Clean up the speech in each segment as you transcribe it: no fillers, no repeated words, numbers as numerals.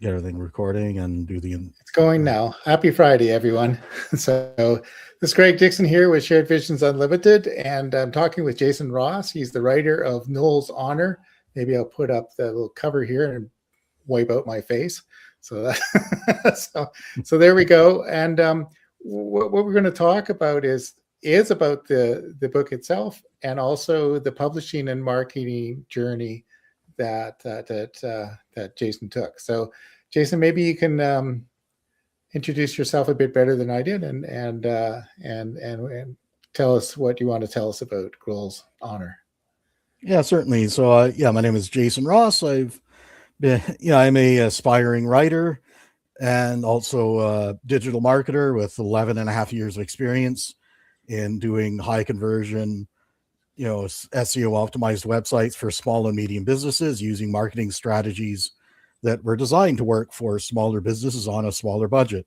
get everything recording and do the. It's going now. Happy Friday, everyone. So this is Greg Dixon here with Shared Visions Unlimited, and I'm talking with Jason Ross. He's the writer of Gnoll's Honor. Maybe I'll put up the little cover here and wipe out my face. So that, so there we go. And what we're going to talk about is about the book itself, and also the publishing and marketing journey that Jason took. So, Jason, maybe you can introduce yourself a bit better than I did, and tell us what you want to tell us about Gnoll's Honor. Yeah, certainly. So, my name is Jason Ross. I've been, I'm a aspiring writer and also a digital marketer with 11 and a half years of experience in doing high conversion, SEO optimized websites for small and medium businesses using marketing strategies that were designed to work for smaller businesses on a smaller budget.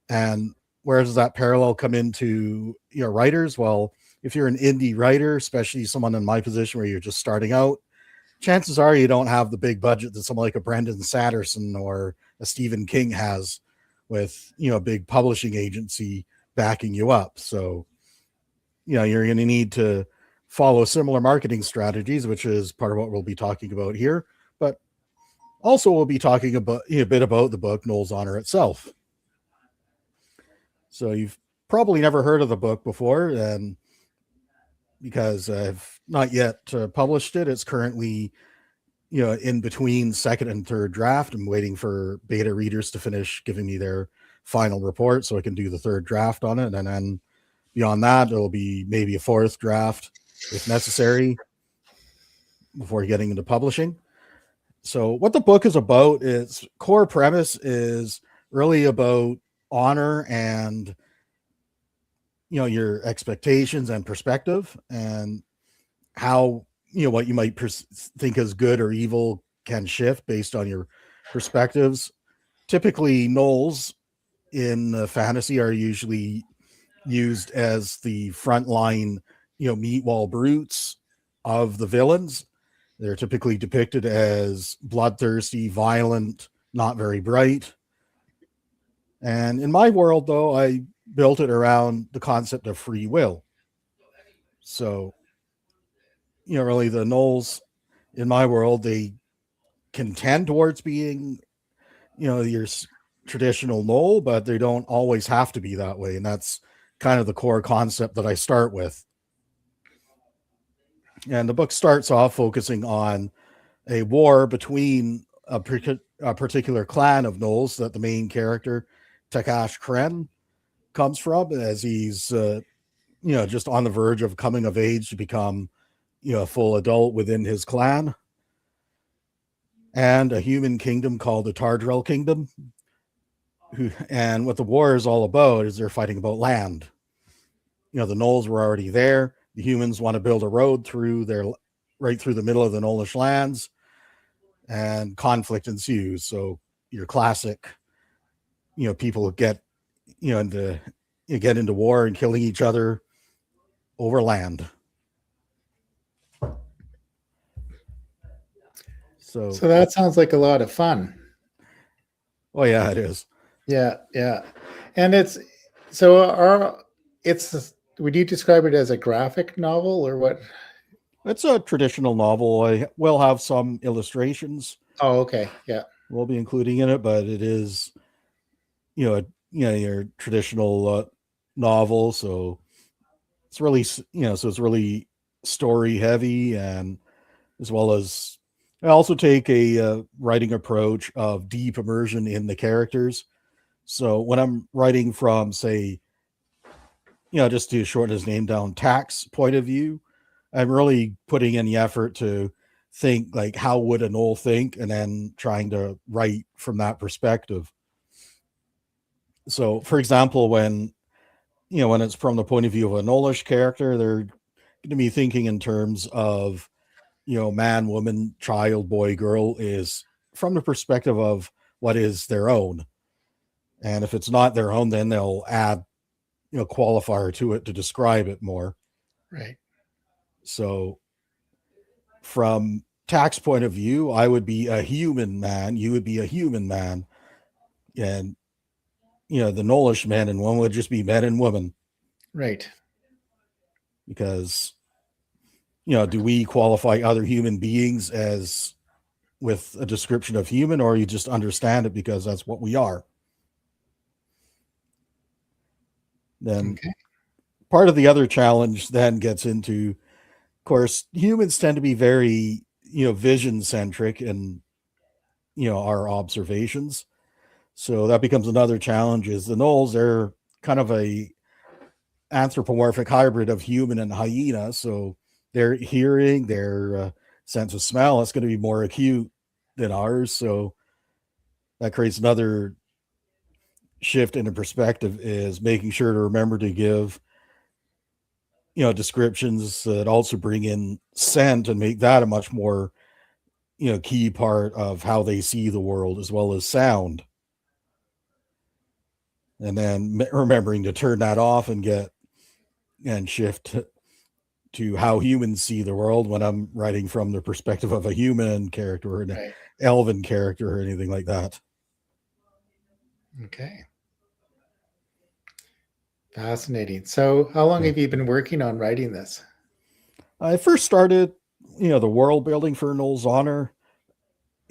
And where does that parallel come into writers? Well, if you're an indie writer, especially someone in my position where you're just starting out, chances are you don't have the big budget that someone like a Brendan Sanderson or a Stephen King has with, a big publishing agency backing you up. So, you're going to need to follow similar marketing strategies, which is part of what we'll be talking about here. But also we'll be talking about a bit about the book Gnoll's Honor itself. So you've probably never heard of the book before, and because I've not yet published it, it's currently in between second and third draft. I'm waiting for beta readers to finish giving me their final report so I can do the third draft on it, and then beyond that it'll be maybe a fourth draft if necessary before getting into publishing. So what the book is about, its core premise is really about honor and your expectations and perspective, and how what you might think as good or evil can shift based on your perspectives. Typically gnolls in fantasy are usually used as the frontline meat wall brutes of the villains. They're typically depicted as bloodthirsty, violent, not very bright. And in my world, though, I built it around the concept of free will. So, really the gnolls in my world, they can tend towards being, your traditional gnoll, but they don't always have to be that way. And that's kind of the core concept that I start with. And the book starts off focusing on a war between a particular clan of gnolls that the main character, Takash Kren, comes from, as he's, just on the verge of coming of age to become, a full adult within his clan. And a human kingdom called the Tardrell Kingdom. And what the war is all about is they're fighting about land. The gnolls were already there. The humans want to build a road right through the middle of the gnollish lands, and conflict ensues. So your classic, people get, get into war and killing each other over land. So that sounds like a lot of fun. Oh yeah, it is. Yeah. And would you describe it as a graphic novel or what? It's a traditional novel. I will have some illustrations. Oh, okay. Yeah. We'll be including in it, but it is, your traditional novel. So it's really, it's really story heavy, and as well as I also take a writing approach of deep immersion in the characters. So when I'm writing from, say, just to shorten his name down, Tack's point of view, I'm really putting in the effort to think like, how would a gnoll think, and then trying to write from that perspective. So, for example, when it's from the point of view of a gnollish character, they're going to be thinking in terms of, man, woman, child, boy, girl, is from the perspective of what is their own. And if it's not their own, then they'll add, qualifier to it to describe it more. Right. So from tax point of view, I would be a human man, you would be a human man, and the Knowlish men and women would just be men and women. Right. Because do we qualify other human beings as with a description of human, or you just understand it because that's what we are? Then Okay. part of the other challenge then gets into, of course, humans tend to be very vision centric and our observations. So that becomes another challenge. Is the Knolls, they're kind of a anthropomorphic hybrid of human and hyena. So their hearing, their sense of smell, it's going to be more acute than ours. So that creates another shift in the perspective, is making sure to remember to give descriptions that also bring in scent and make that a much more key part of how they see the world, as well as sound. And then remembering to turn that off and shift to how humans see the world when I'm writing from the perspective of a human character or an Right. elven character or anything like that. Okay. Fascinating. So, how long Yeah. have you been working on writing this? I first started, the world building for Noel's Honor,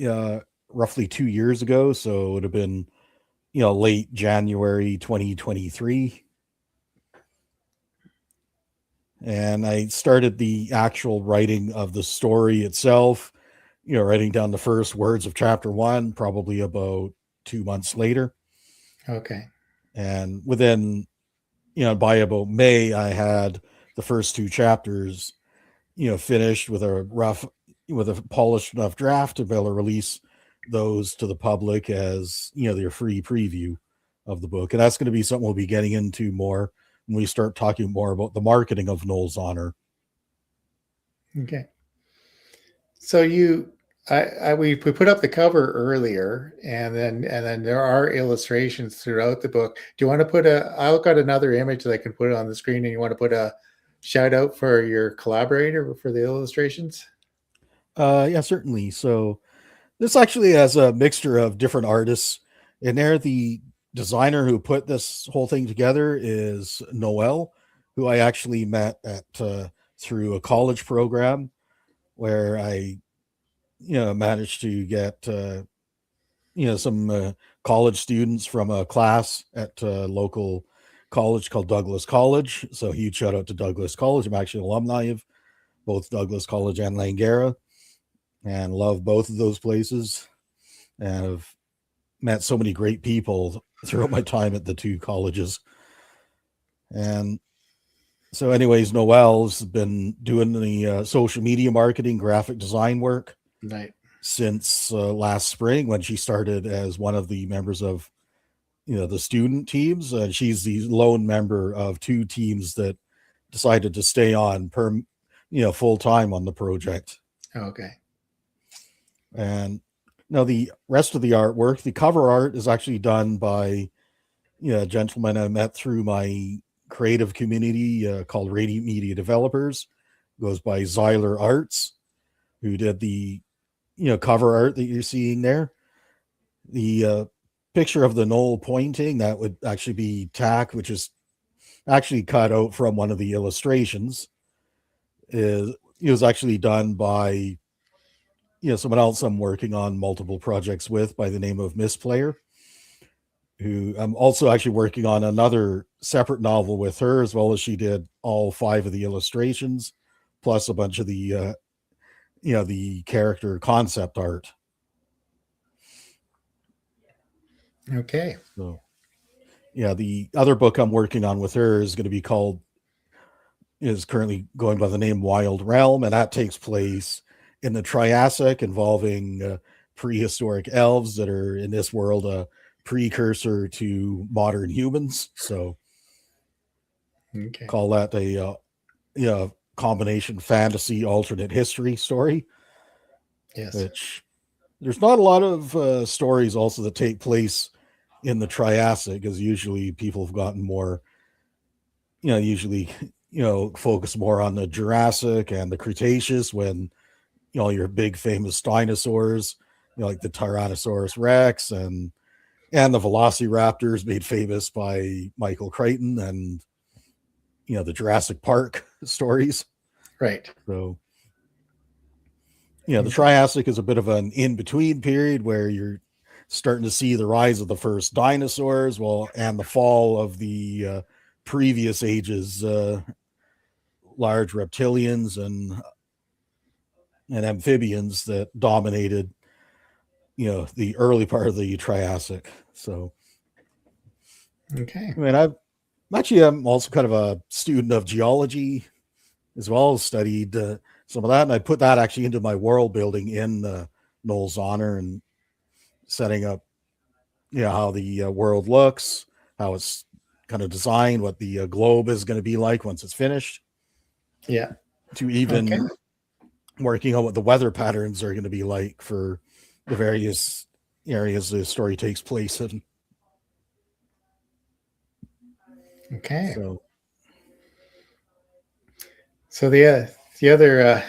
uh, roughly 2 years ago. So it would have been, late January 2023. And I started the actual writing of the story itself, writing down the first words of chapter one, probably about 2 months later. Okay. And within, by about May, I had the first two chapters, finished with a polished enough draft to be able to release those to the public as, their free preview of the book. And that's going to be something we'll be getting into more when we start talking more about the marketing of Noel's Honor. Okay. So we put up the cover earlier, and then there are illustrations throughout the book. Do you want to put I've got another image that I can put on the screen, and you want to put a shout out for your collaborator for the illustrations? Yeah, certainly. So this actually has a mixture of different artists in there. The designer who put this whole thing together is Noel, who I actually met at through a college program where I managed to get some college students from a class at a local college called Douglas College. So huge shout out to Douglas College. I'm actually an alumni of both Douglas College and Langara, and love both of those places, and have met so many great people throughout my time at the two colleges. And so anyways, Noel's been doing the social media marketing, graphic design work Right. since last spring, when she started as one of the members of the student teams. She's the lone member of two teams that decided to stay on full time on the project. Okay. And now the rest of the artwork, the cover art, is actually done by a gentleman I met through my creative community called Radiant Media Developers. Goes by Zyler Arts, who did the cover art that you're seeing there. The picture of the Gnoll pointing, that would actually be tack, which is actually cut out from one of the illustrations. It was actually done by someone else I'm working on multiple projects with by the name of Misplayer, who I'm also actually working on another separate novel with her, as well as she did all 5 of the illustrations, plus a bunch of the the character concept art. Okay. So yeah, the other book I'm working on with her is going to be called is currently going by the name Wild Realm, and that takes place in the Triassic, involving prehistoric elves that are in this world a precursor to modern humans. So Okay. call that a combination fantasy alternate history story. Yes. Which there's not a lot of stories also that take place in the Triassic, because usually people have gotten more usually focus more on the Jurassic and the Cretaceous, when your big famous dinosaurs, like the Tyrannosaurus Rex and the Velociraptors made famous by Michael Crichton and the Jurassic Park stories. Right. So the Triassic is a bit of an in-between period where you're starting to see the rise of the first dinosaurs, and the fall of the previous ages, large reptilians and amphibians that dominated, the early part of the Triassic. So, Okay. I mean, I'm also kind of a student of geology as well, as studied some of that, and I put that actually into my world building in Gnoll's Honor, and setting up, how the world looks, how it's kind of designed, what the globe is going to be like once it's finished, Yeah. to even Okay. working on what the weather patterns are going to be like for the various areas the story takes place in. Okay. So So the other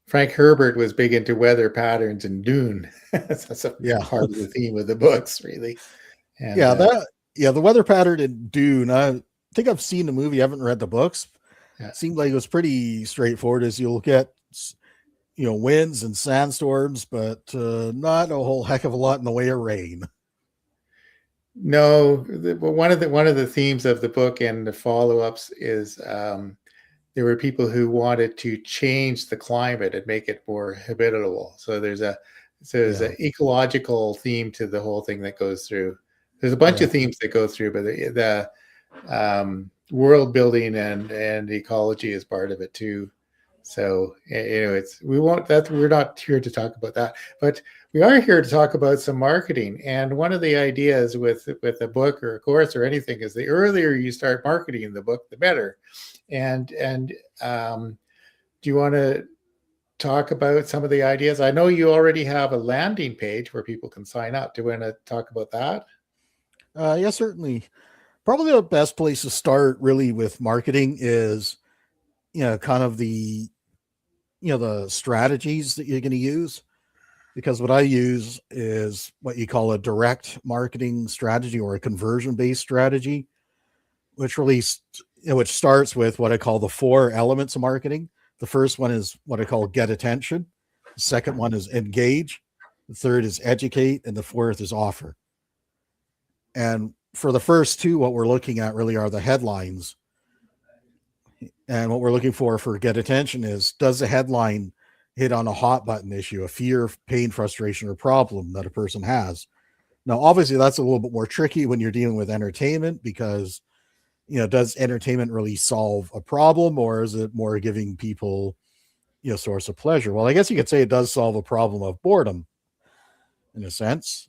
Frank Herbert was big into weather patterns and Dune. That's a yeah, part of the theme of the books, really. And yeah, the weather pattern in Dune. I think I've seen the movie. I haven't read the books. yeah. Seemed like it was pretty straightforward. As you'll get, winds and sandstorms, but not a whole heck of a lot in the way of rain. No, one of the themes of the book and the follow-ups is there were people who wanted to change the climate and make it more habitable. So there's an ecological theme to the whole thing that goes through. There's a bunch of themes that go through, but the world building and ecology is part of it too. So we're not here to talk about that, but we are here to talk about some marketing. And one of the ideas with a book or a course or anything is the earlier you start marketing the book, the better. And do you want to talk about some of the ideas? I know you already have a landing page where people can sign up. Do you want to talk about that? Yeah, certainly. Probably the best place to start really with marketing is, kind of the strategies that you're going to use. Because what I use is what you call a direct marketing strategy, or a conversion based strategy, which starts with what I call the 4 elements of marketing. The first one is what I call get attention. The second one is engage. The third is educate. And the fourth is offer. And for the first 2, what we're looking at really are the headlines. And what we're looking for get attention is, does the headline hit on a hot button issue, a fear, pain, frustration, or problem that a person has? Now, obviously, that's a little bit more tricky when you're dealing with entertainment, because, does entertainment really solve a problem, or is it more giving people, source of pleasure? Well, I guess you could say it does solve a problem of boredom in a sense,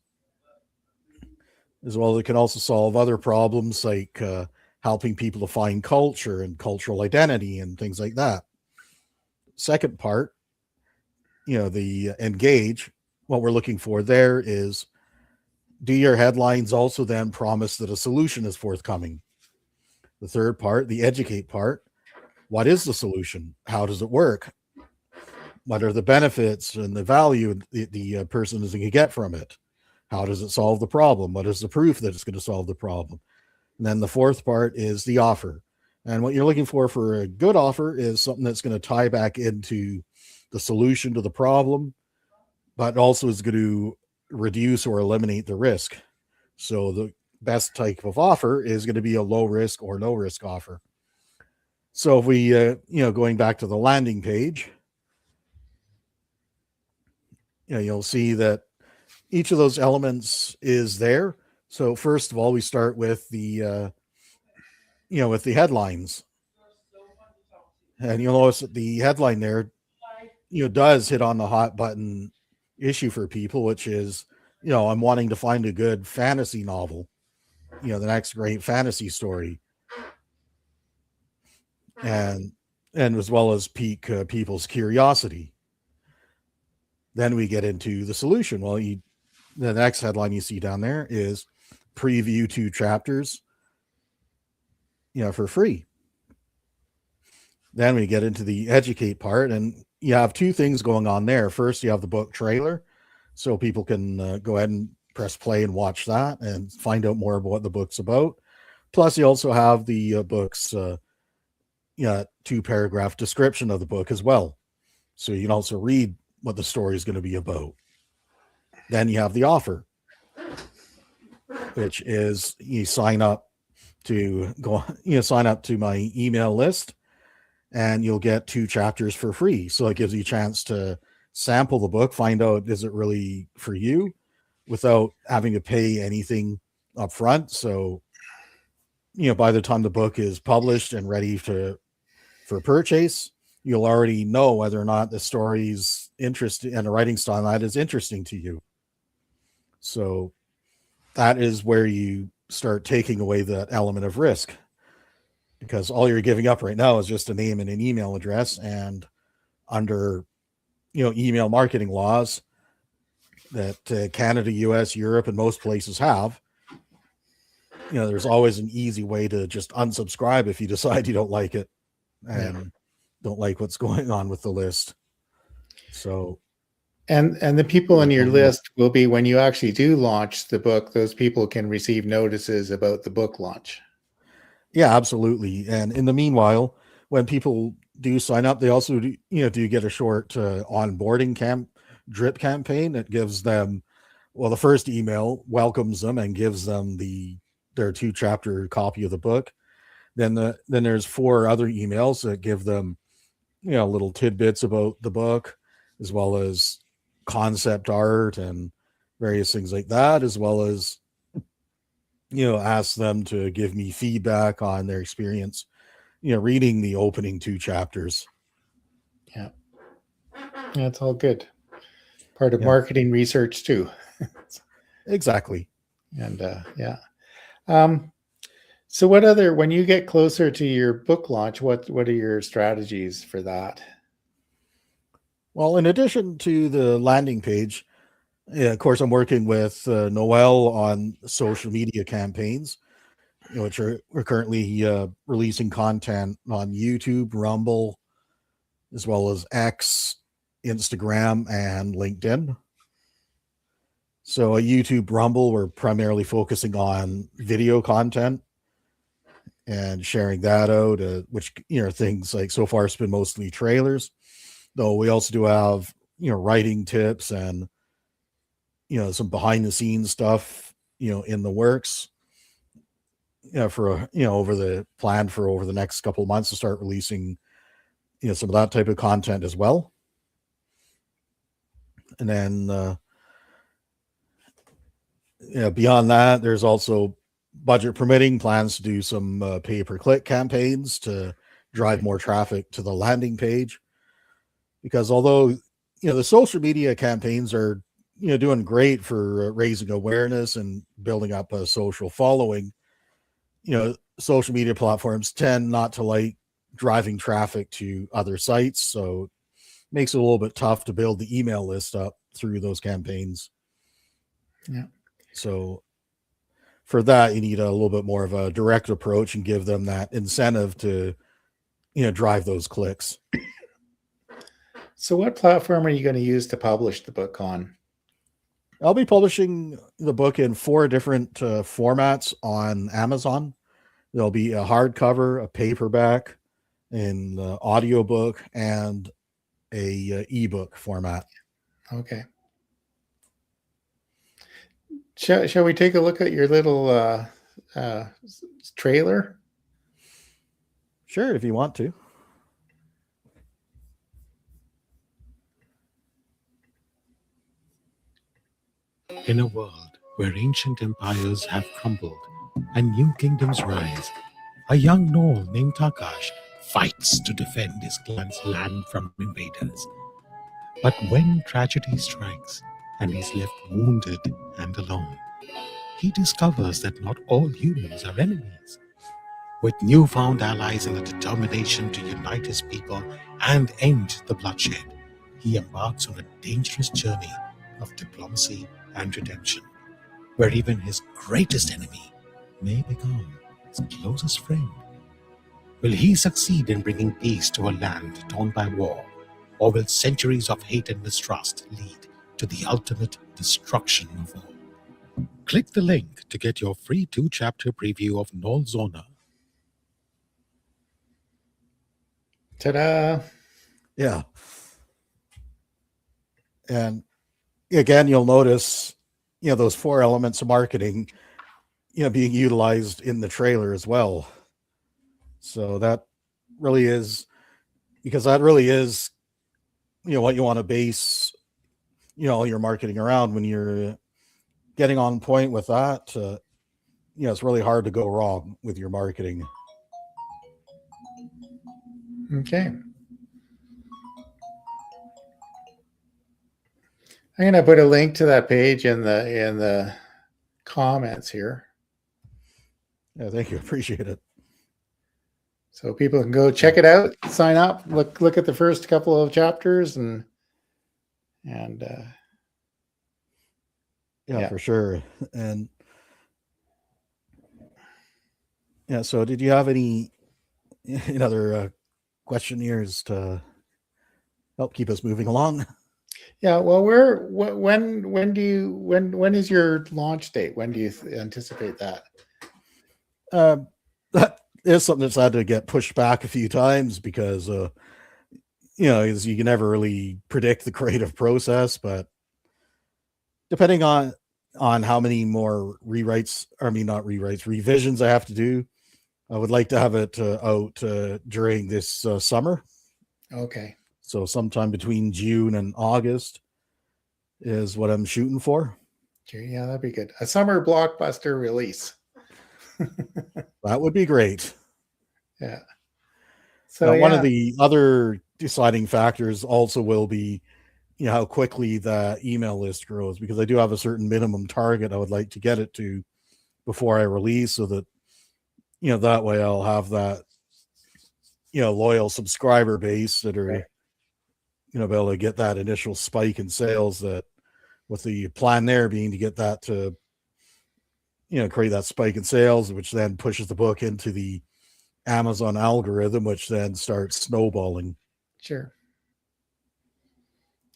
as well. It can also solve other problems like helping people to find culture and cultural identity and things like that. Second part, the engage, what we're looking for there is, do your headlines also then promise that a solution is forthcoming? The third part, the educate part, what is the solution? How does it work? What are the benefits and the value the person is going to get from it? How does it solve the problem? What is the proof that it's going to solve the problem? And then the fourth part is the offer. And what you're looking for a good offer is something that's going to tie back into the solution to the problem, but also is going to reduce or eliminate the risk. So the best type of offer is going to be a low risk or no risk offer. So if we, going back to the landing page, you'll see that each of those elements is there. So first of all, we start with the headlines, and you'll notice that the headline there, does hit on the hot button issue for people, which is, I'm wanting to find a good fantasy novel, the next great fantasy story, and as well as pique people's curiosity. Then we get into the solution. Well, the next headline you see down there is preview 2 chapters, for free. Then we get into the educate part, and you have two things going on there. First, you have the book trailer, so people can go ahead and press play and watch that and find out more about what the book's about. Plus, you also have the book's 2-paragraph description of the book as well, so you can also read what the story is going to be about. Then you have the offer, which is you sign up to my email list, and you'll get 2 chapters for free. So it gives you a chance to sample the book, find out, is it really for you, without having to pay anything up front. So, by the time the book is published and ready for purchase, you'll already know whether or not the story's interesting and the writing style that is interesting to you. So that is where you start taking away that element of risk, because all you're giving up right now is just a name and an email address. And under, email marketing laws that Canada, US, Europe, and most places have, there's always an easy way to just unsubscribe if you decide you don't like it and don't like what's going on with the list. So, and the people on your list will be, when you actually do launch the book, those people can receive notices about the book launch. Yeah, absolutely. And in the meanwhile, when people do sign up, they also do get a short onboarding drip campaign that gives them, well, the first email welcomes them and gives them their 2-chapter copy of the book. Then there's 4 other emails that give them little tidbits about the book, as well as concept art and various things like that, as well as ask them to give me feedback on their experience reading the opening 2 chapters. Yeah, it's all good. Part of marketing research too. Exactly. And so when you get closer to your book launch, what are your strategies for that? Well, in addition to the landing page, of course, I'm working with Noel on social media campaigns, which we're currently releasing content on YouTube, Rumble, as well as X, Instagram, and LinkedIn. So YouTube, Rumble, we're primarily focusing on video content and sharing that out, which, things like, so far it's been mostly trailers, though we also do have, writing tips and, some behind the scenes stuff, in the works, for, over the next couple of months to start releasing, some of that type of content as well. And then, beyond that, there's also, budget permitting, plans to do some pay-per-click campaigns to drive more traffic to the landing page. Because although, the social media campaigns are, doing great for raising awareness and building up a social following, social media platforms tend not to like driving traffic to other sites. So it makes it a little bit tough to build the email list up through those campaigns. Yeah. So for that, you need a little bit more of a direct approach and give them that incentive to, drive those clicks. So what platform are you going to use to publish the book on? I'll be publishing the book in 4 different formats on Amazon. There'll be a hardcover, a paperback, an audiobook, and a ebook format. Okay. Shall we take a look at your little trailer? Sure, if you want to. In a world where ancient empires have crumbled and new kingdoms rise, a young Gnoll named Takash fights to defend his clan's land from invaders. But when tragedy strikes and he's left wounded and alone, he discovers that not all humans are enemies. With newfound allies and a determination to unite his people and end the bloodshed, he embarks on a dangerous journey of diplomacy and redemption, where even his greatest enemy may become his closest friend. Will he succeed in bringing peace to a land torn by war, Or will centuries of hate and mistrust lead to the ultimate destruction of all? Click the link to get your free 2-chapter preview of Gnoll's Honor. Ta-da! Yeah. And again, you'll notice, those 4 elements of marketing, being utilized in the trailer as well. So that really is, because that really is, what you want to base, all your marketing around. When you're getting on point with that, it's really hard to go wrong with your marketing. Okay. I'm going to put a link to that page in the comments here, Yeah, thank you. Appreciate it. so people can go check it out, sign up, look at the first couple of chapters, and yeah, for sure. And yeah, so did you have any other questionnaires to help keep us moving along? Yeah, well, when is your launch date? When do you anticipate that? That is something that's had to get pushed back a few times because as you can never really predict the creative process, but depending on how many more revisions I have to do, I would like to have it out during this summer. Okay. So sometime between June and August is what I'm shooting for. Yeah, that'd be good. A summer blockbuster release. That would be great. Yeah. So one of the other deciding factors also will be, how quickly the email list grows, because I do have a certain minimum target I would like to get it to before I release, so that, that way I'll have that, loyal subscriber base that are, be able to get that initial spike in sales, that with the plan there being to get that to, create that spike in sales, which then pushes the book into the Amazon algorithm, which then starts snowballing. Sure.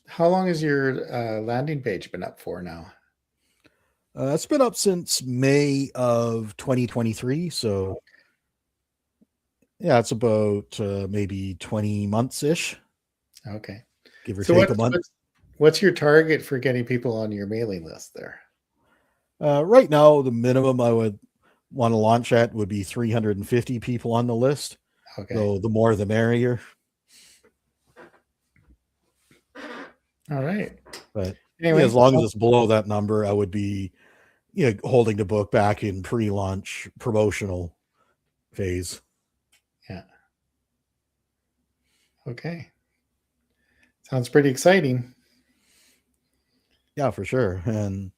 How long has your landing page been up for now? It's been up since May of 2023. So yeah, it's about maybe 20 months ish. Okay. Give or take a month. What's your target for getting people on your mailing list there? Right now, the minimum I would want to launch at would be 350 people on the list. Okay. So the more the merrier. All right. But anyway, as long as it's below that number, I would be holding the book back in pre-launch promotional phase. Yeah. Okay. Sounds pretty exciting. Yeah, for sure. And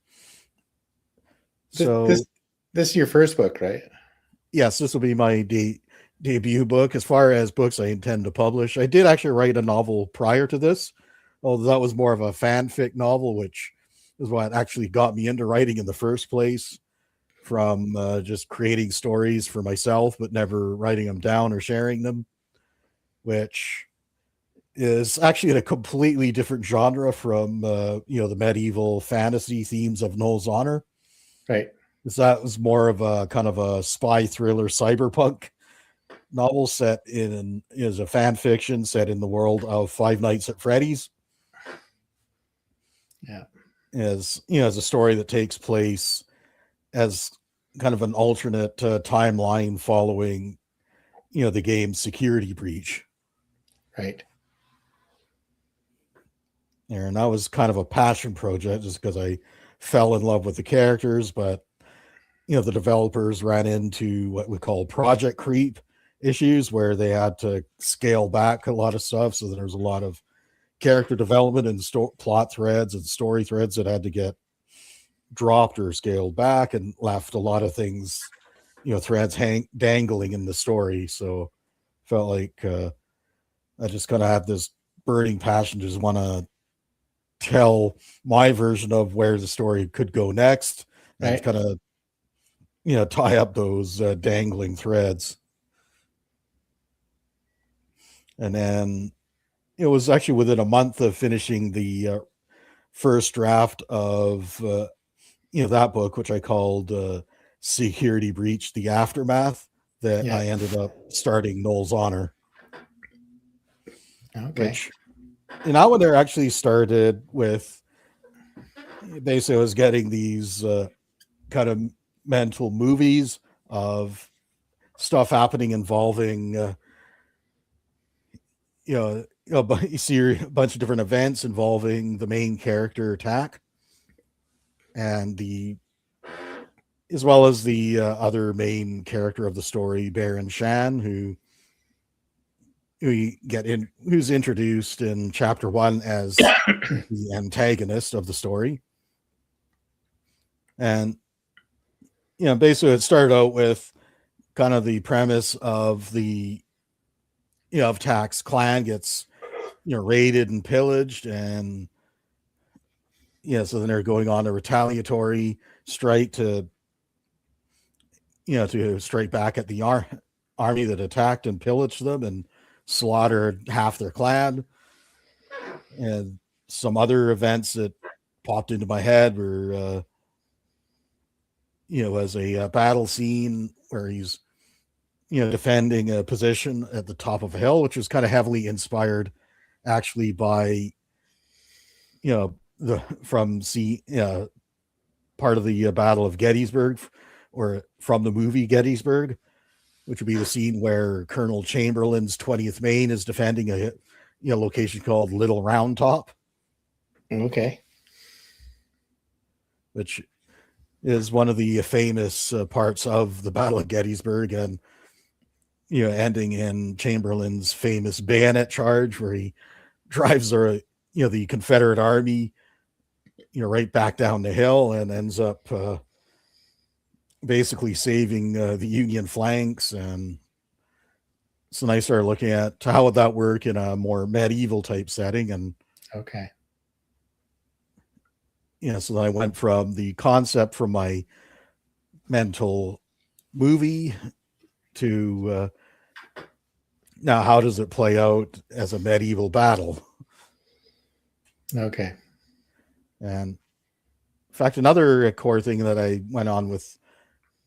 so this is your first book, right? Yes, this will be my debut book. As far as books I intend to publish, I did actually write a novel prior to this, although that was more of a fanfic novel, which is what actually got me into writing in the first place, from just creating stories for myself, but never writing them down or sharing them, which is actually in a completely different genre from, the medieval fantasy themes of Gnoll's Honor. Right. Because that was more of a kind of a spy thriller cyberpunk novel set is a fan fiction set in the world of Five Nights at Freddy's. Yeah. As a story that takes place as kind of an alternate timeline following, the game's security breach. Right. And that was kind of a passion project just because I fell in love with the characters, but the developers ran into what we call project creep issues, where they had to scale back a lot of stuff. So there was a lot of character development and plot threads and story threads that had to get dropped or scaled back, and left a lot of things, threads dangling in the story. So felt like I just kind of had this burning passion to just want to tell my version of where the story could go next, and kind of tie up those dangling threads. And then it was actually within a month of finishing the first draft of that book, which I called Security Breach: The Aftermath, that Yeah. I ended up starting Gnoll's Honor. Okay. Which, that one there actually started with, basically I was getting these kind of mental movies of stuff happening involving you see a bunch of different events involving the main character attack, and as well as the other main character of the story, Baron Shan, who's introduced in chapter 1 as the antagonist of the story. And basically it started out with kind of the premise of of Tack's clan gets raided and pillaged, and so then they're going on a retaliatory strike to strike back at the army that attacked and pillaged them and slaughtered half their clan. And some other events that popped into my head were as a battle scene where he's defending a position at the top of a hill, which was kind of heavily inspired actually by part of the Battle of Gettysburg, or from the movie Gettysburg, which would be the scene where Colonel Chamberlain's 20th Maine is defending a location called Little Round Top. Okay. Which is one of the famous parts of the Battle of Gettysburg, and ending in Chamberlain's famous bayonet charge, where he drives the Confederate army right back down the hill and ends up basically saving the Union flanks. And so then I started looking at how would that work in a more medieval type setting. And okay, so then I went from the concept from my mental movie to now how does it play out as a medieval battle. Okay. And in fact, another core thing that I went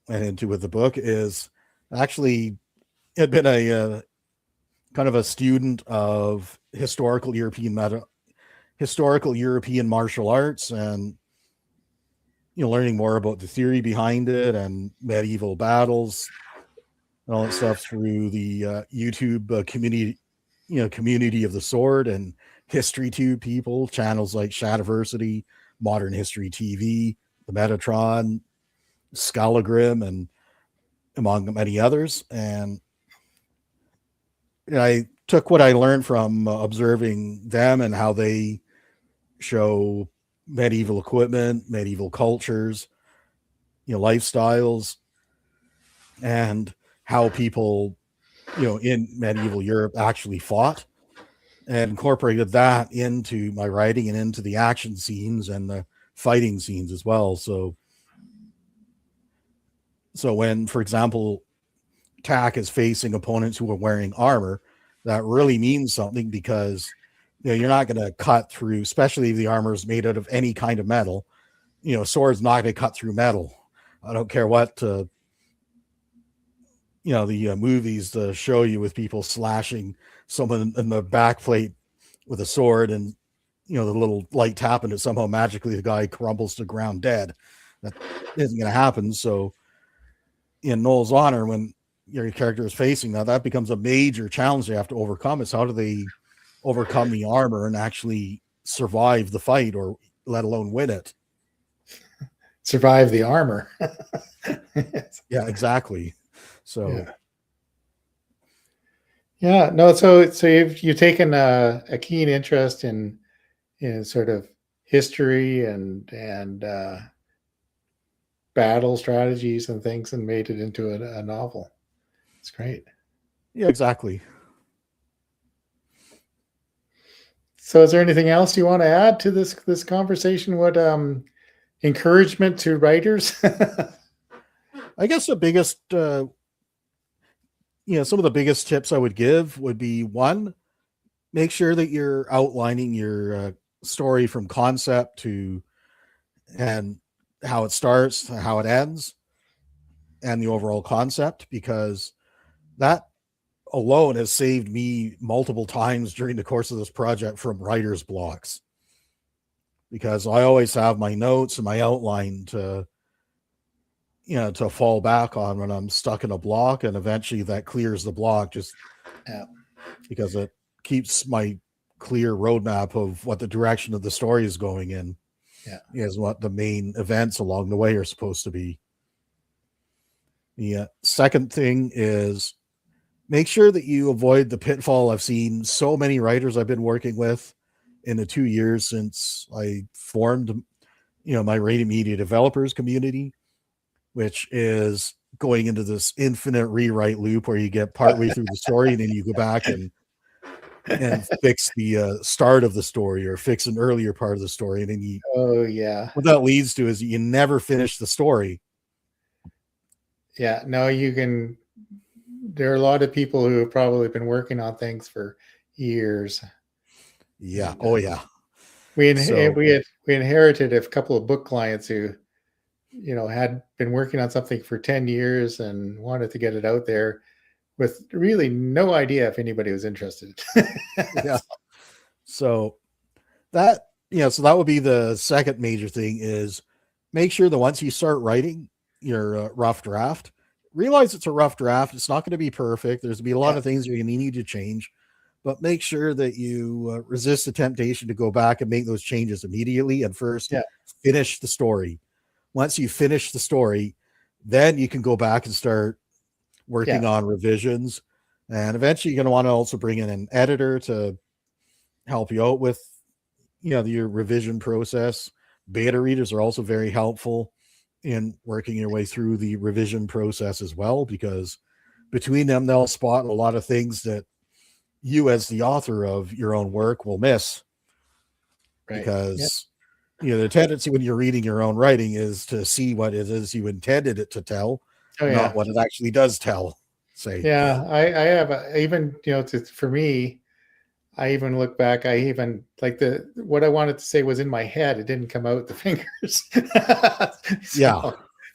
into with the book is actually had been a kind of a student of historical European martial arts, and learning more about the theory behind it and medieval battles and all that stuff through the YouTube community of the sword and HistoryTube people, channels like Shadiversity, Modern History TV, the Metatron, Scalagrim, and among many others. And I took what I learned from observing them and how they show medieval equipment, medieval cultures, lifestyles, and how people, in medieval Europe actually fought, and incorporated that into my writing and into the action scenes and the fighting scenes as well. So when, for example, Tack is facing opponents who are wearing armor, that really means something, because you're not going to cut through, especially if the armor is made out of any kind of metal. Sword's not going to cut through metal. I don't care what the movies show you with people slashing someone in the back plate with a sword, and the little light tap, and it somehow magically the guy crumbles to ground dead. That isn't going to happen. So in Gnoll's Honor, when your character is facing that becomes a major challenge they have to overcome. Is how do they overcome the armor and actually survive the fight, or let alone win it? Survive the armor. Yeah, exactly. So yeah, no. So you've taken a keen interest in sort of history and battle strategies and things, and made it into a novel. It's great. Yeah, exactly. So is there anything else you want to add to this conversation? What encouragement to writers? I guess the biggest some of the biggest tips I would give would be, one, make sure that you're outlining your story from concept to and how it starts, how it ends, and the overall concept, because that alone has saved me multiple times during the course of this project from writer's blocks, because I always have my notes and my outline to to fall back on when I'm stuck in a block, and eventually that clears the block just because it keeps my clear roadmap of what the direction of the story is going in. Is what the main events along the way are supposed to be. The second thing is make sure that you avoid the pitfall I've seen so many writers I've been working with in the 2 years since I formed, my rated media developers community, which is going into this infinite rewrite loop where you get partway through the story and then you go back and fix the start of the story or fix an earlier part of the story, and then what that leads to is you never finish the story. No, you can. There are a lot of people who have probably been working on things for years. Yeah. And, oh yeah. We inherited a couple of book clients who, had been working on something for 10 years and wanted to get it out there with really no idea if anybody was interested. Yeah. So that would be the second major thing, is make sure that once you start writing your rough draft, realize it's a rough draft. It's not going to be perfect. There's going to be a lot of things you're going to need to change, but make sure that you resist the temptation to go back and make those changes immediately. And first, finish the story. Once you finish the story, then you can go back and start working on revisions. And eventually you're going to want to also bring in an editor to help you out with, your revision process. Beta readers are also very helpful in working your way through the revision process as well, because between them, they'll spot a lot of things that you as the author of your own work will miss. Right. Because the tendency when you're reading your own writing is to see what it is you intended it to tell, not what it actually does tell. Say, I have even for me, I even look back. I even like what I wanted to say was in my head. It didn't come out the fingers.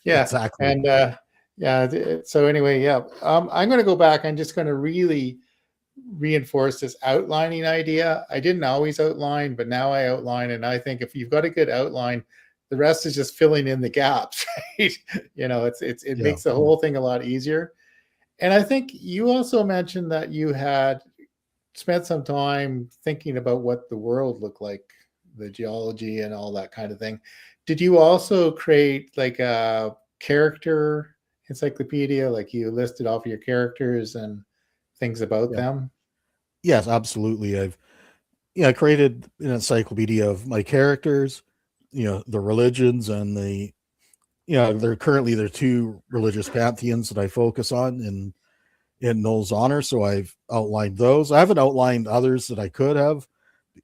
Exactly. And so anyway, I'm going to go back. I'm just going to really reinforce this outlining idea. I didn't always outline, but now I outline, and I think if you've got a good outline, the rest is just filling in the gaps. Right? It makes the whole thing a lot easier. And I think you also mentioned that you had spent some time thinking about what the world looked like, the geology and all that kind of thing. Did you also create like a character encyclopedia, like you listed off your characters and things about them? Yes, absolutely. I've created an encyclopedia of my characters, the religions, and the there are two religious pantheons that I focus on in Gnoll's honor. So I've outlined those. I haven't outlined others that I could have,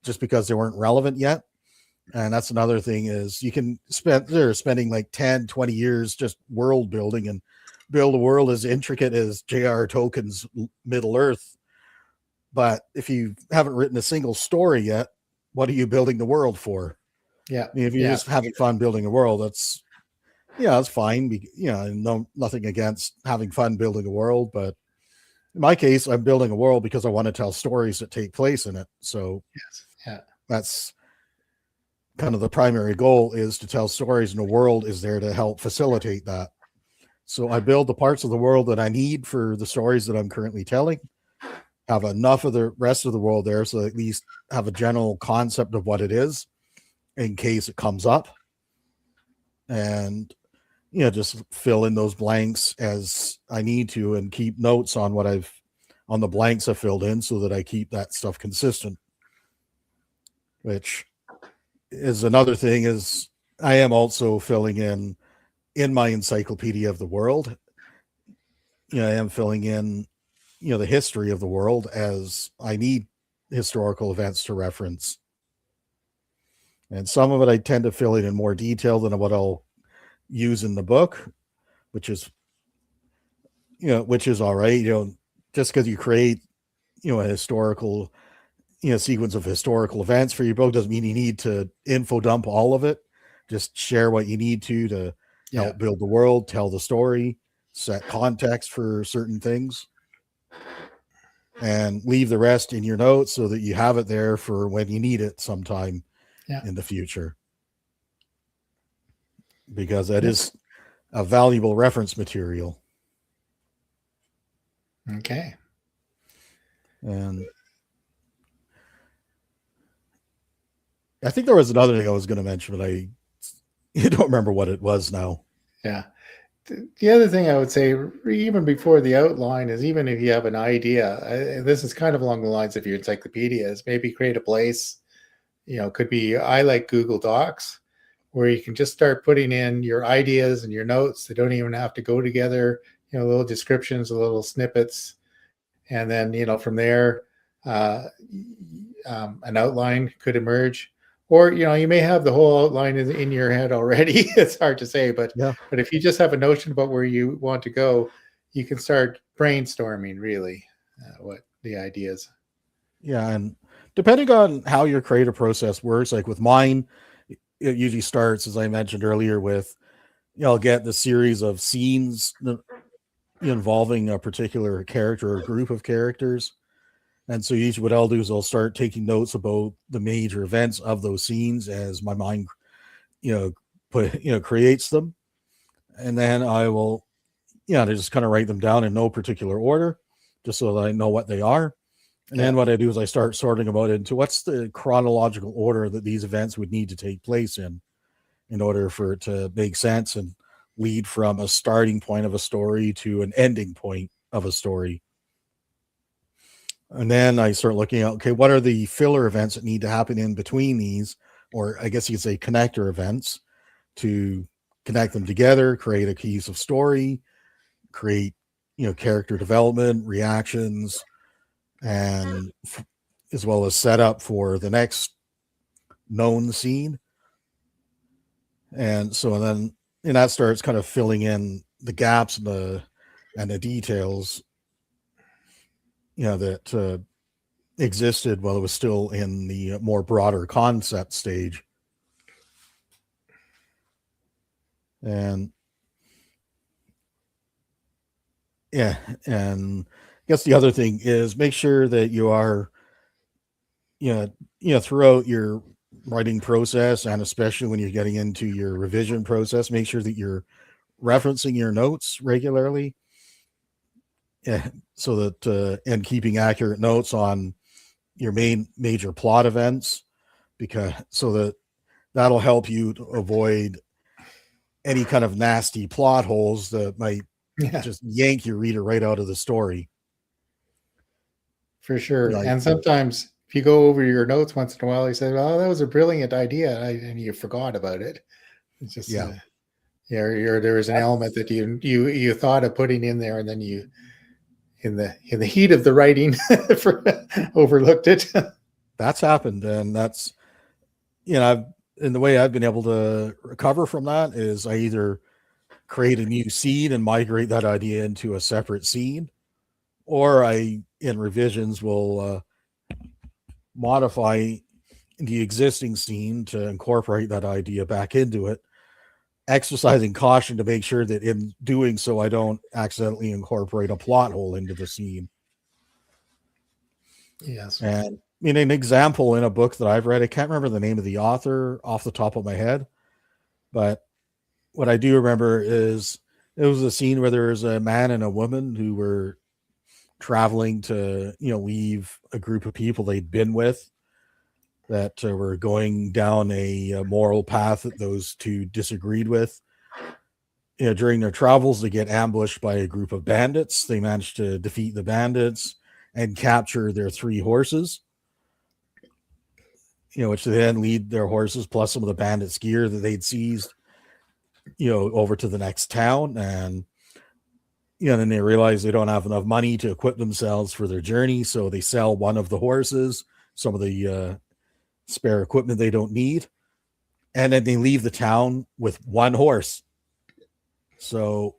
just because they weren't relevant yet. And that's another thing, is you can they're spending like 10, 20 years just world building and build a world as intricate as J.R. Tolkien's Middle Earth. But if you haven't written a single story yet, what are you building the world for? Yeah. I mean, if you're just having fun building a world, that's fine. Nothing against having fun building a world, but in my case, I'm building a world because I want to tell stories that take place in it. So that's kind of the primary goal, is to tell stories, and the world is there to help facilitate that. So I build the parts of the world that I need for the stories that I'm currently telling, have enough of the rest of the world there, so at least have a general concept of what it is in case it comes up. And just fill in those blanks as I need to, and keep notes on on the blanks I filled in, so that I keep that stuff consistent. Which is another thing, is I am also filling in my encyclopedia of the world. I am filling in, the history of the world, as I need historical events to reference. And some of it I tend to fill in more detail than what I'll use in the book, which is all right. Just because you create, a historical sequence of historical events for your book. Doesn't mean you need to info dump all of it. Just share what you need to help build the world, tell the story, set context for certain things, and leave the rest in your notes so that you have it there for when you need it sometime in the future. Because that is a valuable reference material. Okay. And I think there was another thing I was going to mention, but I don't remember what it was now. Yeah. The other thing I would say, even before the outline, is even if you have an idea, this is kind of along the lines of your encyclopedia, is maybe create a place, could be, I like Google Docs, where you can just start putting in your ideas and your notes. They don't even have to go together, little descriptions, little snippets. And then, from there, an outline could emerge. Or, you may have the whole outline in your head already. It's hard to say, but if you just have a notion about where you want to go, you can start brainstorming really what the ideas. Yeah, and depending on how your creative process works, like with mine, it usually starts, as I mentioned earlier, with I'll get the series of scenes involving a particular character or group of characters. And so usually what I'll do is I'll start taking notes about the major events of those scenes as my mind, creates them. And then I will, just kind of write them down in no particular order, just so that I know what they are. And then what I do is I start sorting them out into what's the chronological order that these events would need to take place in order for it to make sense and lead from a starting point of a story to an ending point of a story. And then I start looking at, okay, what are the filler events that need to happen in between these, or I guess you could say connector events, to connect them together, create a cohesive story, create, character development, reactions, and as well as set up for the next known scene. And so then, and that starts kind of filling in the gaps and the details, that existed while it was still in the more broader concept stage. And and I guess the other thing is make sure that you are, throughout your writing process, and especially when you're getting into your revision process, make sure that you're referencing your notes regularly. So that and keeping accurate notes on your major plot events, because so that'll help you to avoid any kind of nasty plot holes that might just yank your reader right out of the story. For sure. And sometimes if you go over your notes once in a while, you say, "Oh, that was a brilliant idea," and you forgot about it. It's just there was an element that you thought of putting in there, and then you, in the heat of the writing, overlooked it. That's happened, and that's in the way I've been able to recover from that is I either create a new scene and migrate that idea into a separate scene, or I, in revisions, will modify the existing scene to incorporate that idea back into it, exercising caution to make sure that in doing so, I don't accidentally incorporate a plot hole into the scene. Yes. And an example in a book that I've read, I can't remember the name of the author off the top of my head, but what I do remember is it was a scene where there was a man and a woman who were traveling to, leave a group of people they'd been with that were going down a moral path that those two disagreed with. During their travels, they get ambushed by a group of bandits. They manage to defeat the bandits and capture their 3 horses, which they then lead their horses plus some of the bandits' gear that they'd seized, over to the next town. And, then they realize they don't have enough money to equip themselves for their journey. So they sell one of the horses, some of the spare equipment they don't need. And then they leave the town with 1 horse. So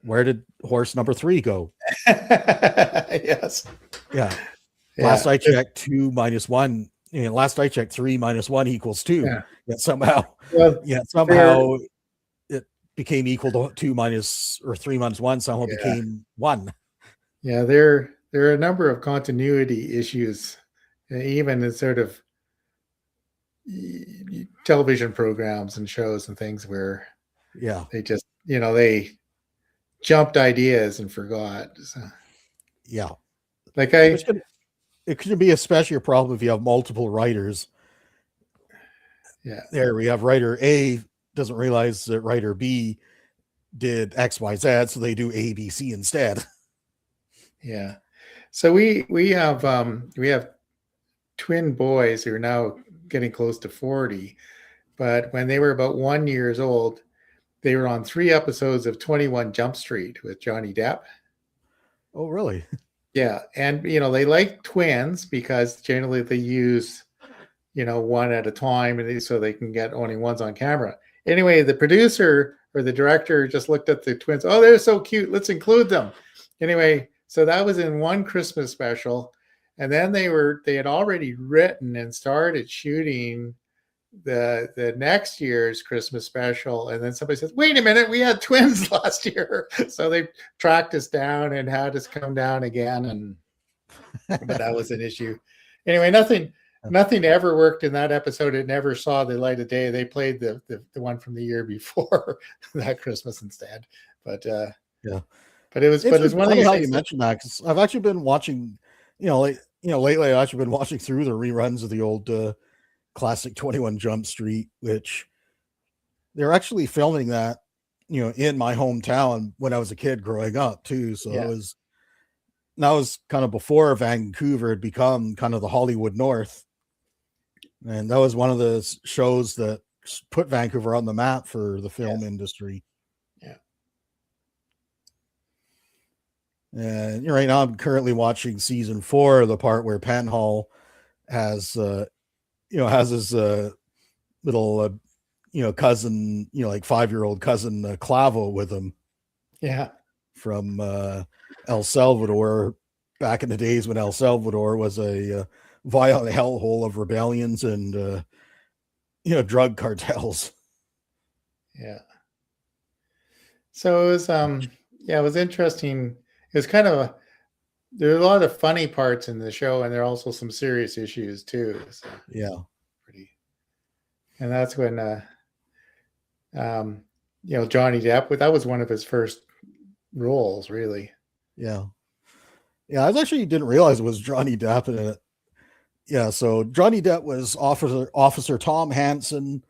where did horse number 3 go? Yes. Yeah. Last I checked, 2 minus 1. Last I checked, 3 minus 1 equals 2. Yeah. Yet somehow, Well, somehow it became equal to 2 minus or 3 minus 1. Somehow became 1. Yeah, there are a number of continuity issues, even in sort of television programs and shows and things where they just they jumped ideas and forgot. So, like it could be especially a problem if you have multiple writers. There we have writer A doesn't realize that writer B did XYZ, so they do ABC instead. Yeah. So we have twin boys who are now getting close to 40, but when they were about 1 year old, they were on 3 episodes of 21 Jump Street with Johnny Depp. Oh, really? Yeah. And, they like twins because generally they use, one at a time, and so they can get only ones on camera. Anyway, the producer or the director just looked at the twins. Oh, they're so cute. Let's include them. Anyway, so that was in one Christmas special. And then they had already written and started shooting the next year's Christmas special. And then somebody says, wait a minute, we had twins last year. So they tracked us down and had us come down again. But that was an issue. Anyway, nothing ever worked in that episode. It never saw the light of day. They played the one from the year before that Christmas instead. But but it was one of these how you mentioned that, because I've actually been watching, lately I've actually been watching through the reruns of the old classic 21 Jump Street, which they're actually filming that, in my hometown when I was a kid growing up too. So that was kind of before Vancouver had become kind of the Hollywood North. And that was one of the shows that put Vancouver on the map for the film industry. Yeah. And right now I'm currently watching season 4, the part where Penhall has his little, cousin, like 5-year-old cousin Clavo with him. Yeah. From El Salvador, back in the days when El Salvador was a violent hellhole of rebellions and, drug cartels. Yeah. So it was, it was interesting. It was kind of there are a lot of funny parts in the show, and there are also some serious issues too. So and that's when, Johnny Depp, that was one of his first roles, really. Yeah. I actually didn't realize it was Johnny Depp in it. Yeah. So Johnny Depp was Officer Tom Hansen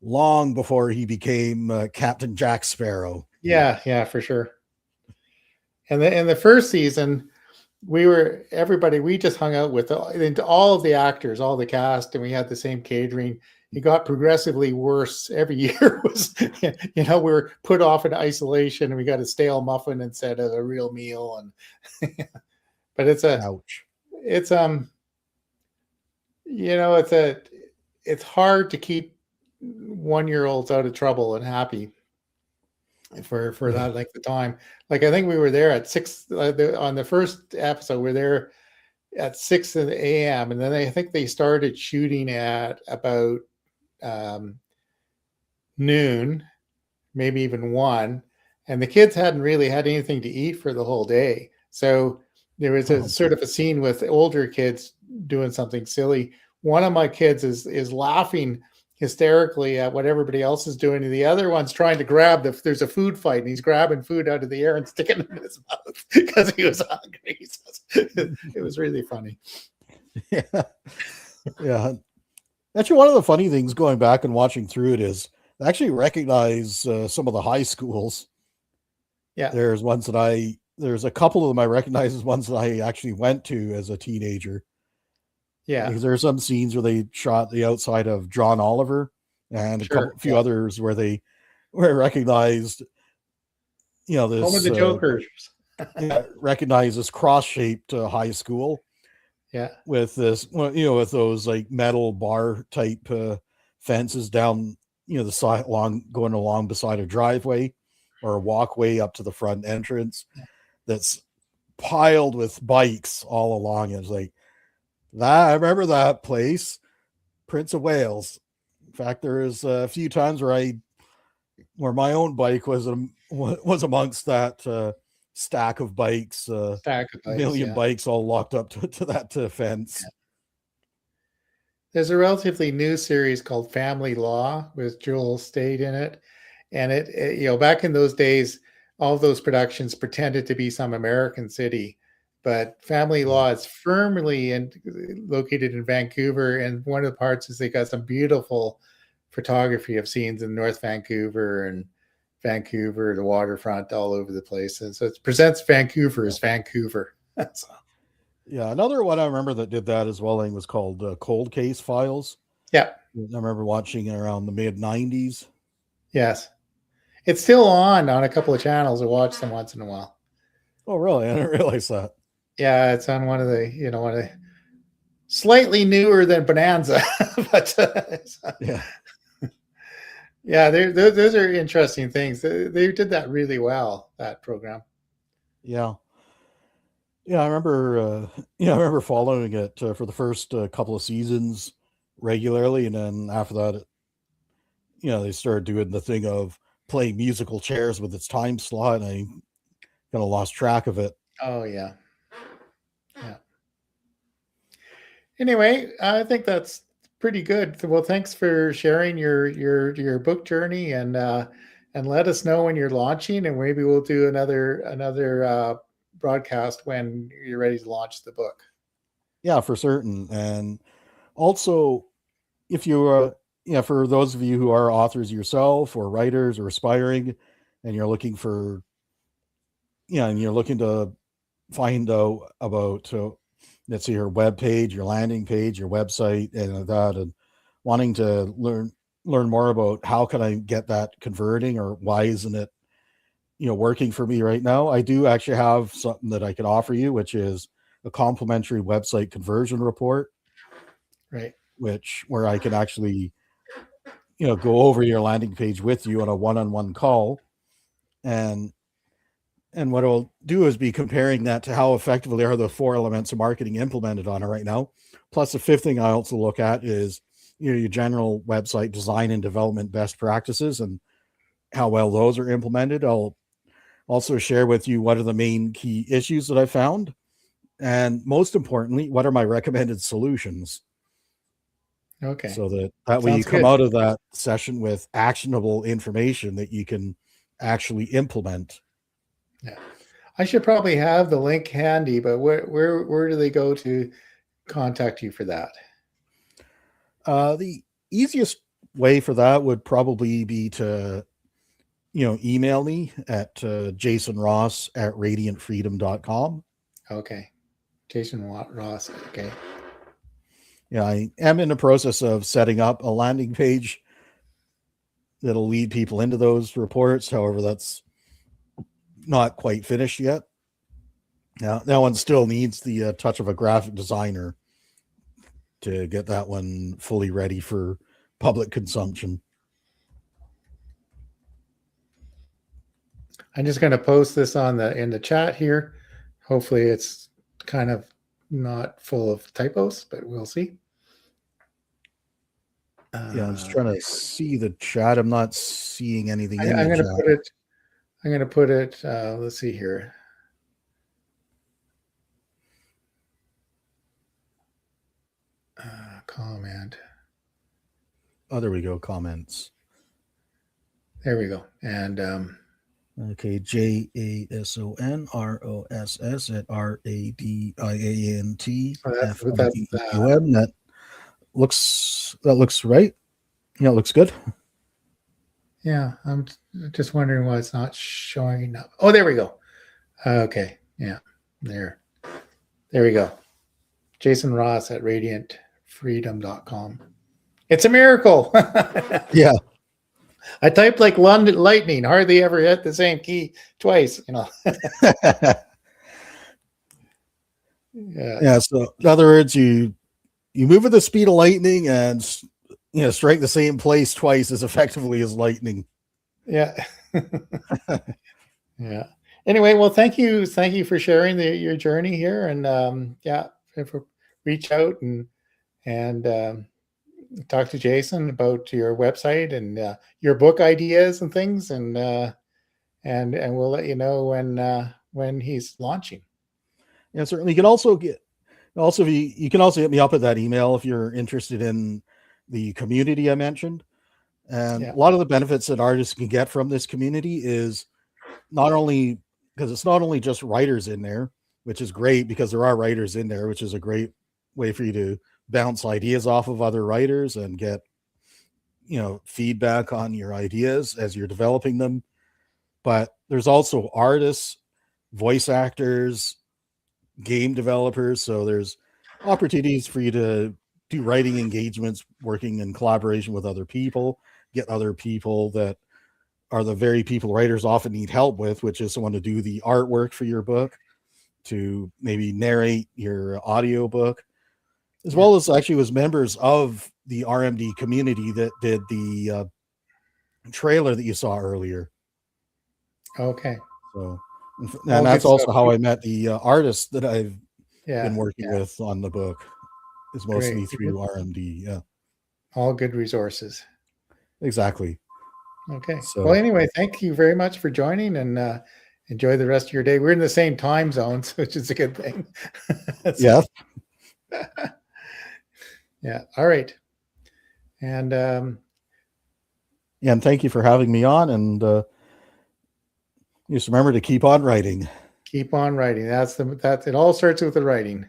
long before he became Captain Jack Sparrow. Yeah, for sure. And in the first season, we just hung out with all of the actors, all the cast, and we had the same catering. It got progressively worse every year. We were put off in isolation, and we got a stale muffin instead of a real meal. And but it's hard to keep 1-year-olds out of trouble and happy for that length of time. Like, I think we were there at 6 on the first episode. We're there at 6 a.m. and then I think they started shooting at about noon, maybe even 1, and the kids hadn't really had anything to eat for the whole day. So there was a sort of a scene with older kids doing something silly. One of my kids is laughing hysterically at what everybody else is doing, and the other one's trying to grab there's a food fight, and he's grabbing food out of the air and sticking it in his mouth because he was hungry. It was really funny. Yeah. Actually, one of the funny things going back and watching through it is I actually recognize some of the high schools. Yeah. There's a couple of them I recognize as ones that I actually went to as a teenager. Yeah. Because there are some scenes where they shot the outside of John Oliver and a few others where I recognized, this Home of the Jokers. recognize this cross-shaped high school. Yeah. With this, with those like metal bar type fences down, the side going along beside a driveway or a walkway up to the front entrance that's piled with bikes all along. It's like, That I remember that place, Prince of Wales. In fact, there is a few times where my own bike was amongst that stack of bikes, Stack of bikes, million yeah. bikes all locked up to that fence. There's a relatively new series called Family Law with Joel State in it. And back in those days, all of those productions pretended to be some American city, but Family Law is firmly located in Vancouver. And one of the parts is they got some beautiful photography of scenes in North Vancouver and Vancouver, the waterfront, all over the place. And so it presents Vancouver as Vancouver. So, Yeah, another one I remember that did that as well, I think, was called Cold Case Files. yeah. I remember watching it around the mid 90s. Yes. It's still on a couple of channels. I watch them once in a while. Oh, really? I didn't realize that. Yeah, it's on one of the slightly newer than Bonanza, but Yeah. yeah, those are interesting things. They did that really well, that program. Yeah. Yeah, I remember. I remember following it for the first couple of seasons regularly, and then after that, they started doing the thing of playing musical chairs with its time slot, and I kind of lost track of it. Oh yeah, yeah. Anyway, I think that's pretty good. Well, thanks for sharing your book journey, and let us know when you're launching, and maybe we'll do another broadcast when you're ready to launch the book. Yeah, for certain. And also, if you for those of you who are authors yourself or writers or aspiring, and you're looking for, and you're looking to find out about, let's say, your web page, your landing page, your website, and that, and wanting to learn more about how can I get that converting, or why isn't it, working for me right now, I do actually have something that I can offer you, which is a complimentary website conversion report, Right. where I can actually, go over your landing page with you on a one-on-one call. And what I'll do is be comparing that to how effectively are the 4 elements of marketing implemented on it right now. Plus, the fifth thing I also look at is, your general website design and development best practices and how well those are implemented. I'll also share with you what are the main key issues that I found. And most importantly, what are my recommended solutions? Okay. So that way you Sounds come good. out of that session with actionable information that you can actually implement. Yeah. I should probably have the link handy, but where do they go to contact you for that? The easiest way for that would probably be to, email me at jasonross@radiantfreedom.com. Okay. Jason Ross. Okay. Yeah, I am in the process of setting up a landing page that'll lead people into those reports. However, that's not quite finished yet. Now, that one still needs the touch of a graphic designer to get that one fully ready for public consumption. I'm just going to post this in the chat here. Hopefully it's kind of not full of typos, but we'll see. Yeah, I'm just trying to see the chat. I'm not seeing anything in I'm the going to chat. put it. I'm going to put it. Let's see here. Comment. Oh, there we go. Comments. There we go. And okay, JASONROSS@RADIANTFREUM. That looks right. Yeah, it looks good. Yeah, I'm just wondering why it's not showing up. Oh, there we go. Okay, yeah, there we go. Jason Ross at radiantfreedom.com. It's a miracle. Yeah. I typed like London lightning, hardly ever hit the same key twice, Yeah. So in other words, you move at the speed of lightning and, strike the same place twice as effectively as lightning. Yeah. Yeah. Anyway, well, thank you for sharing your journey here, and we're reach out and talk to Jason about your website and your book ideas and things, and we'll let you know when he's launching. Yeah, certainly. You can also you can also hit me up at that email if you're interested in the community I mentioned. And Yeah. a lot of the benefits that artists can get from this community is not only because it's not only just writers in there, which is great because there are writers in there, which is a great way for you to bounce ideas off of other writers and get, feedback on your ideas as you're developing them. But there's also artists, voice actors, game developers. So there's opportunities for you to do writing engagements, working in collaboration with other people, get other people that are the very people writers often need help with, which is someone to do the artwork for your book, to maybe narrate your audiobook, as well as actually was members of the RMD community that did the trailer that you saw earlier. Okay. So, and that's also how I met the artist that I've been working with on the book, is mostly through RMD. Yeah. All good resources. Exactly. Okay. So, well, anyway, thank you very much for joining, and enjoy the rest of your day. We're in the same time zones, which is a good thing. Yeah. Yeah. All right. And and thank you for having me on. And just remember to keep on writing. Keep on writing. It all starts with the writing.